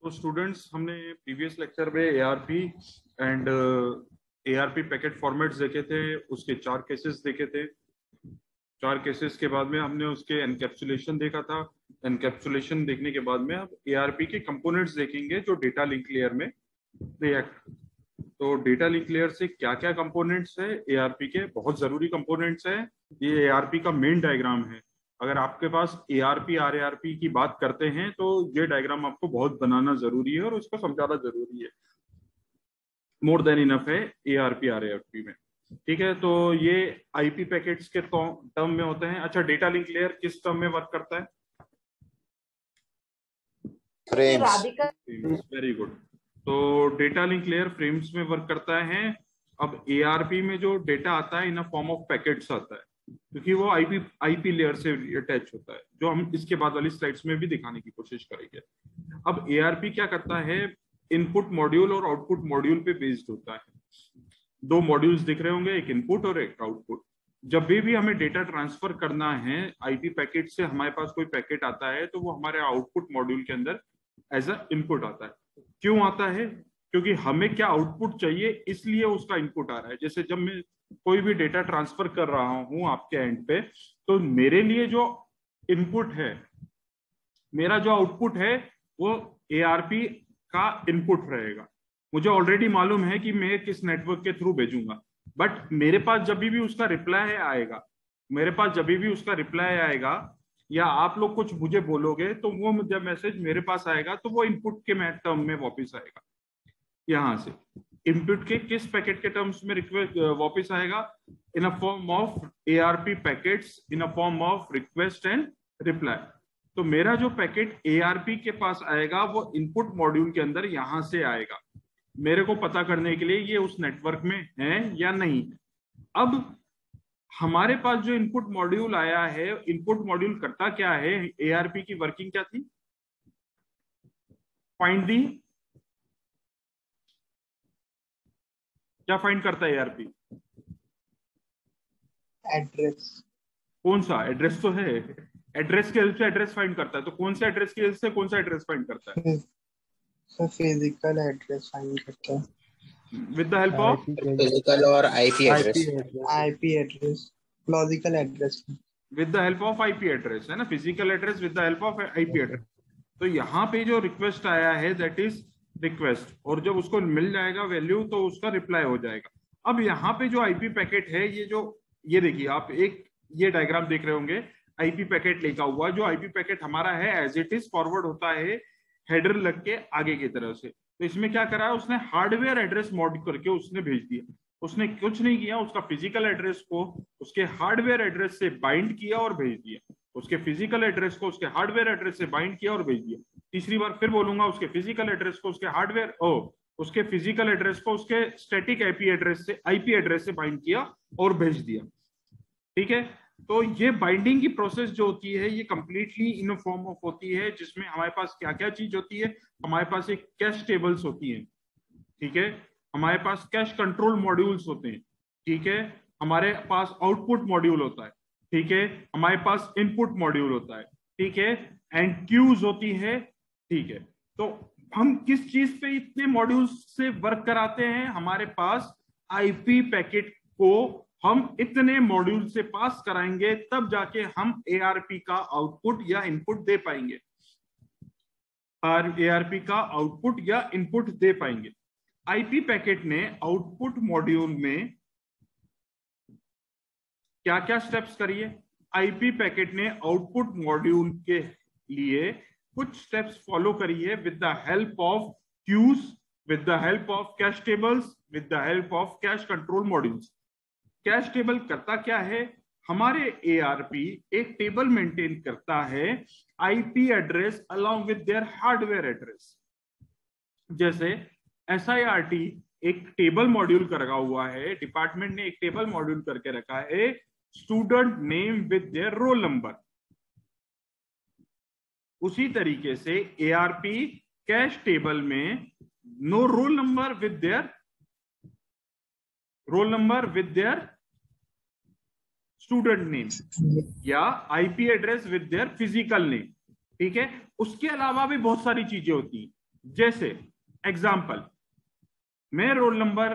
तो स्टूडेंट्स, हमने previous lecture में ARP and ARP packet formats देखे थे, उसके 4 केसेस देखे थे। 4 केसेस के बाद में हमने उसके एनकैप्सुलेशन देखा था। एनकैप्सुलेशन देखने के बाद में अब एआरपी के कंपोनेंट्स देखेंगे जो डेटा लिंक लेयर में रिएक्ट। तो डेटा लिंक लेयर से क्या क्या कंपोनेंट्स है एआरपी के, बहुत जरूरी कंपोनेंट्स है। ये एआरपी का मेन डायग्राम है। अगर आपके पास एआरपी आरएआरपी की बात करते हैं तो ये डायग्राम आपको बहुत बनाना जरूरी है और उसको समझाना जरूरी है। मोर देन इनफ है एआरपी आरएआरपी में। ठीक है, तो ये आईपी पैकेट्स के टर्म में होते हैं। अच्छा, डेटा लिंक लेयर किस टर्म में वर्क करता है? फ्रेम्स। Very good. तो डेटा लिंक लेयर फ्रेम्स में वर्क करता है। अब एआरपी में जो डेटा आता है इन अ फॉर्म ऑफ पैकेट्स आता है, क्योंकि वो आईपी लेयर से अटैच होता है, जो हम इसके बाद वाली स्लाइड्स में भी दिखाने की कोशिश करेंगे। अब एआरपी क्या करता है, इनपुट मॉड्यूल और आउटपुट मॉड्यूल पे बेस्ड होता है। 2 मॉड्यूल्स दिख रहे होंगे, एक इनपुट और एक आउटपुट। जब भी हमें डेटा ट्रांसफर करना है आईपी पैकेट से, हमारे पास कोई पैकेट आता है तो वो हमारे आउटपुट मॉड्यूल के अंदर एज अ इनपुट आता है। क्यों आता है? क्योंकि हमें क्या आउटपुट चाहिए, इसलिए उसका इनपुट आ रहा है। जैसे जब मैं कोई भी डेटा ट्रांसफर कर रहा हूं आपके एंड पे, तो मेरे लिए जो इनपुट है, मेरा जो आउटपुट है, वो एआरपी का इनपुट रहेगा। मुझे ऑलरेडी मालूम है कि मैं किस नेटवर्क के थ्रू भेजूंगा, बट मेरे पास जब भी उसका रिप्लाई आएगा, या आप लोग कुछ मुझे बोलोगे, तो वो जब मैसेज मेरे पास आएगा तो वो इनपुट के टर्म में वापस आएगा। यहां से इनपुट के किस पैकेट के टर्म्स में रिक्वेस्ट वापस आएगा? In a form of ARP packets, in a form of request and reply. तो मेरा जो पैकेट एआरपी के पास आएगा वो इनपुट मॉड्यूल के अंदर यहां से आएगा, मेरे को पता करने के लिए ये उस नेटवर्क में है या नहीं। अब हमारे पास जो इनपुट मॉड्यूल आया है, इनपुट मॉड्यूल करता क्या है, एआरपी की वर्किंग क्या थी? फाइंड दी, क्या फाइंड करता है एआरपी? एड्रेस। कौन सा एड्रेस? तो है, एड्रेस के हेल्प से एड्रेस फाइंड करता है। तो कौन सा एड्रेस की हेल्प से कौन सा एड्रेस फाइंड करता है? फिजिकल एड्रेस फाइंड करता है with the help of physical और IP address. IP address, logical address with the help of IP address, है ना? Physical address with the help of IP address. तो यहाँ पे जो रिक्वेस्ट आया है दैट इज रिक्वेस्ट, और जब उसको मिल जाएगा वैल्यू तो उसका रिप्लाई हो जाएगा। अब यहाँ पे जो आईपी पैकेट है, ये देखिए आप, एक ये डायग्राम देख रहे होंगे, आईपी पैकेट लिखा हुआ। जो आईपी पैकेट हमारा है एज इट इज फॉरवर्ड होता है हेडर लग के आगे की तरफ से। तो इसमें क्या करा है उसने, हार्डवेयर एड्रेस मॉड करके उसने भेज दिया। उसने कुछ नहीं किया, उसका फिजिकल एड्रेस को उसके हार्डवेयर एड्रेस से बाइंड किया और भेज दिया। उसके फिजिकल एड्रेस को उसके हार्डवेयर एड्रेस से बाइंड किया और भेज दिया। तीसरी बार फिर बोलूंगा, उसके फिजिकल एड्रेस को उसके फिजिकल एड्रेस को उसके स्टैटिक आईपी एड्रेस से बाइंड किया और भेज दिया। ठीक है, तो ये बाइंडिंग की प्रोसेस जो होती है ये कंप्लीटली इन फॉर्म ऑफ होती है, जिसमें हमारे पास क्या क्या चीज होती है। हमारे पास एक कैश टेबल्स होती है, ठीक है, हमारे पास कैश कंट्रोल मॉड्यूल्स होते हैं, ठीक है, हमारे पास आउटपुट मॉड्यूल होता है, ठीक है, हमारे पास इनपुट मॉड्यूल होता है, ठीक है, एंड क्यूज होती है, ठीक है। तो हम किस चीज पे इतने मॉड्यूल्स से वर्क कराते हैं? हमारे पास आईपी पैकेट को हम इतने मॉड्यूल से पास कराएंगे, तब जाके हम एआरपी का आउटपुट या इनपुट दे पाएंगे, एआरपी का आउटपुट या इनपुट दे पाएंगे। आईपी पैकेट ने आउटपुट मॉड्यूल में क्या क्या स्टेप्स करिए? आईपी पैकेट ने आउटपुट मॉड्यूल के लिए कुछ स्टेप्स फॉलो करिए with the help of queues, with the help of cache tables, with the help of cache control modules. Cache table करता क्या है? हमारे एआरपी एक टेबल मेंटेन करता है IP address along with their hardware address. जैसे SIRT एक table module कर रखा हुआ है, डिपार्टमेंट ने एक टेबल मॉड्यूल करके रखा है, student name with their roll number. उसी तरीके से एआरपी कैश टेबल में no roll number with their student name या IP address with their physical name, ठीक है। उसके अलावा भी बहुत सारी चीजें होती हैं, जैसे एग्जाम्पल, मैं रोल नंबर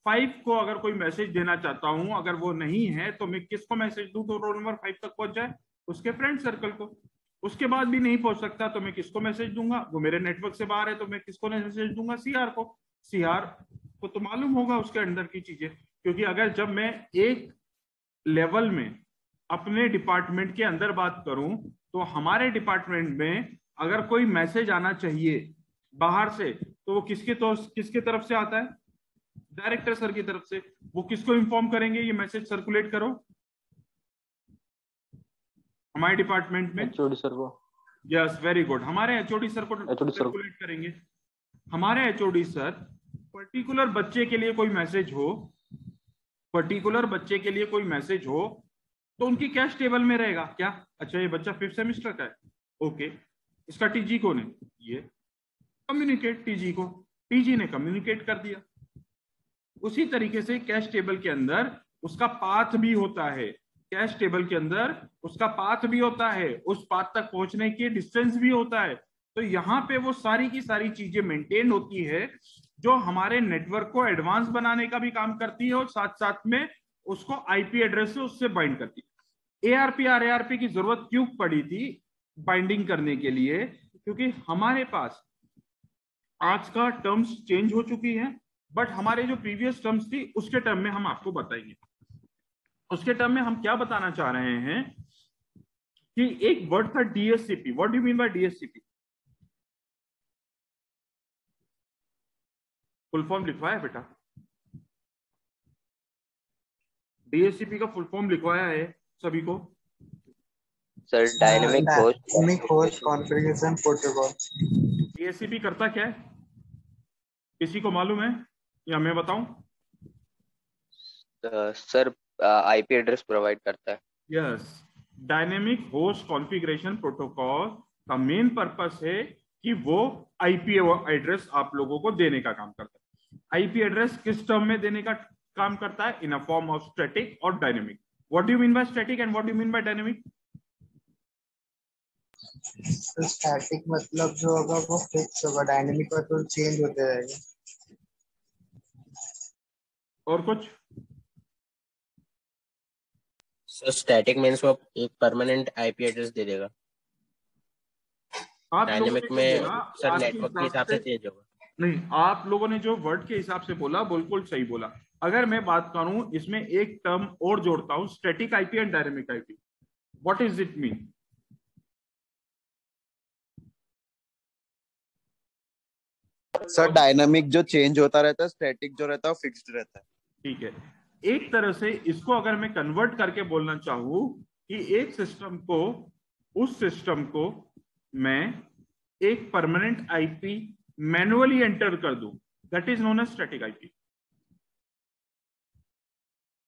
5 को अगर कोई मैसेज देना चाहता हूं, अगर वो नहीं है तो मैं किसको मैसेज दूं तो रोल नंबर 5 तक पहुंच जाए? उसके फ्रेंड सर्कल को। उसके बाद भी नहीं पहुंच सकता तो मैं किसको मैसेज दूंगा? वो मेरे नेटवर्क से बाहर है तो मैं किसको मैसेज दूंगा? सीआर को। सीआर को तो मालूम होगा उसके अंदर की चीजें, क्योंकि अगर जब मैं एक लेवल में अपने डिपार्टमेंट के अंदर बात करूं तो हमारे डिपार्टमेंट में अगर कोई मैसेज आना चाहिए बाहर से तो वो किसके तरफ से आता है? डायरेक्टर सर की तरफ से। वो किसको इन्फॉर्म करेंगे ये मैसेज सर्कुलेट करो? हमारे डिपार्टमेंट में एचओडी सर को। यस, वेरी गुड, हमारे एचओडी सर को HOD सर सर्कुलेट करेंगे। हमारे एचओडी सर पर्टिकुलर बच्चे के लिए कोई मैसेज हो, पर्टिकुलर बच्चे के लिए कोई मैसेज हो तो उनकी कैश टेबल में रहेगा क्या? अच्छा ये बच्चा 5th सेमेस्टर का है, ओके, इसका टीजी कौन है? ये कम्युनिकेट टीजी को, टीजी ने कम्युनिकेट कर दिया। उसी तरीके से कैश टेबल के अंदर उसका पाथ भी होता है, कैश टेबल के अंदर उसका पाथ भी होता है, उस पाथ तक पहुंचने की डिस्टेंस भी होता है। तो यहाँ पे वो सारी की सारी चीजें मेंटेन होती है जो हमारे नेटवर्क को एडवांस बनाने का भी काम करती है और साथ साथ में उसको आईपी एड्रेस से उससे बाइंड करती है। एआरपी आरएआरपी की जरूरत क्यों पड़ी थी बाइंडिंग करने के लिए? क्योंकि हमारे पास आज का टर्म्स चेंज हो चुकी है, बट हमारे जो प्रीवियस टर्म्स थी उसके टर्म में हम आपको बताएंगे। उसके टर्म में हम क्या बताना चाह रहे हैं कि एक वर्ड था DSCP. What do you mean by DSCP? Full form लिखवाया बेटा? डीएससीपी का फुल फॉर्म लिखवाया है सभी को? Sir dynamic host configuration protocol. DSCP करता क्या है, किसी को मालूम है या मैं बताऊं? सर आईपी एड्रेस प्रोवाइड करता है। Yes, dynamic host configuration protocol का मेन पर्पस है कि वो आईपी एड्रेस आप लोगों को देने का काम करता है। आईपी एड्रेस किस टर्म में देने का काम करता है? इन अ फॉर्म ऑफ स्टैटिक और dynamic. What do you mean by static and what do you mean by dynamic? Static मतलब जो होगा वो फिक्स होगा, डायनेमिक मतलब चेंज होते रहेगा। और कुछ? सर स्टैटिक मींस वो एक परमानेंट आईपी एड्रेस दे देगा। डायनेमिक में सर नेटवर्क के हिसाब से चेंज होगा। नहीं, आप लोगों ने जो वर्ड के हिसाब से बोला बिल्कुल सही बोला। अगर मैं बात करूं इसमें एक टर्म और जोड़ता हूं, static IP and dynamic IP, what is it mean? Sir dynamic जो चेंज होता रहता है, स्टैटिक जो रहता है वो फिक्स्ड रहता है। ठीक है, एक तरह से इसको अगर मैं कन्वर्ट करके बोलना चाहूं कि एक सिस्टम को, उस सिस्टम को मैं एक परमानेंट आईपी मैन्युअली एंटर कर दूं, that is known as static IP.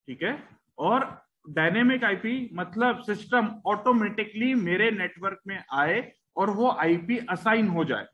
ठीक है, और डायनेमिक आईपी मतलब सिस्टम ऑटोमेटिकली मेरे नेटवर्क में आए और वो आईपी असाइन हो जाए।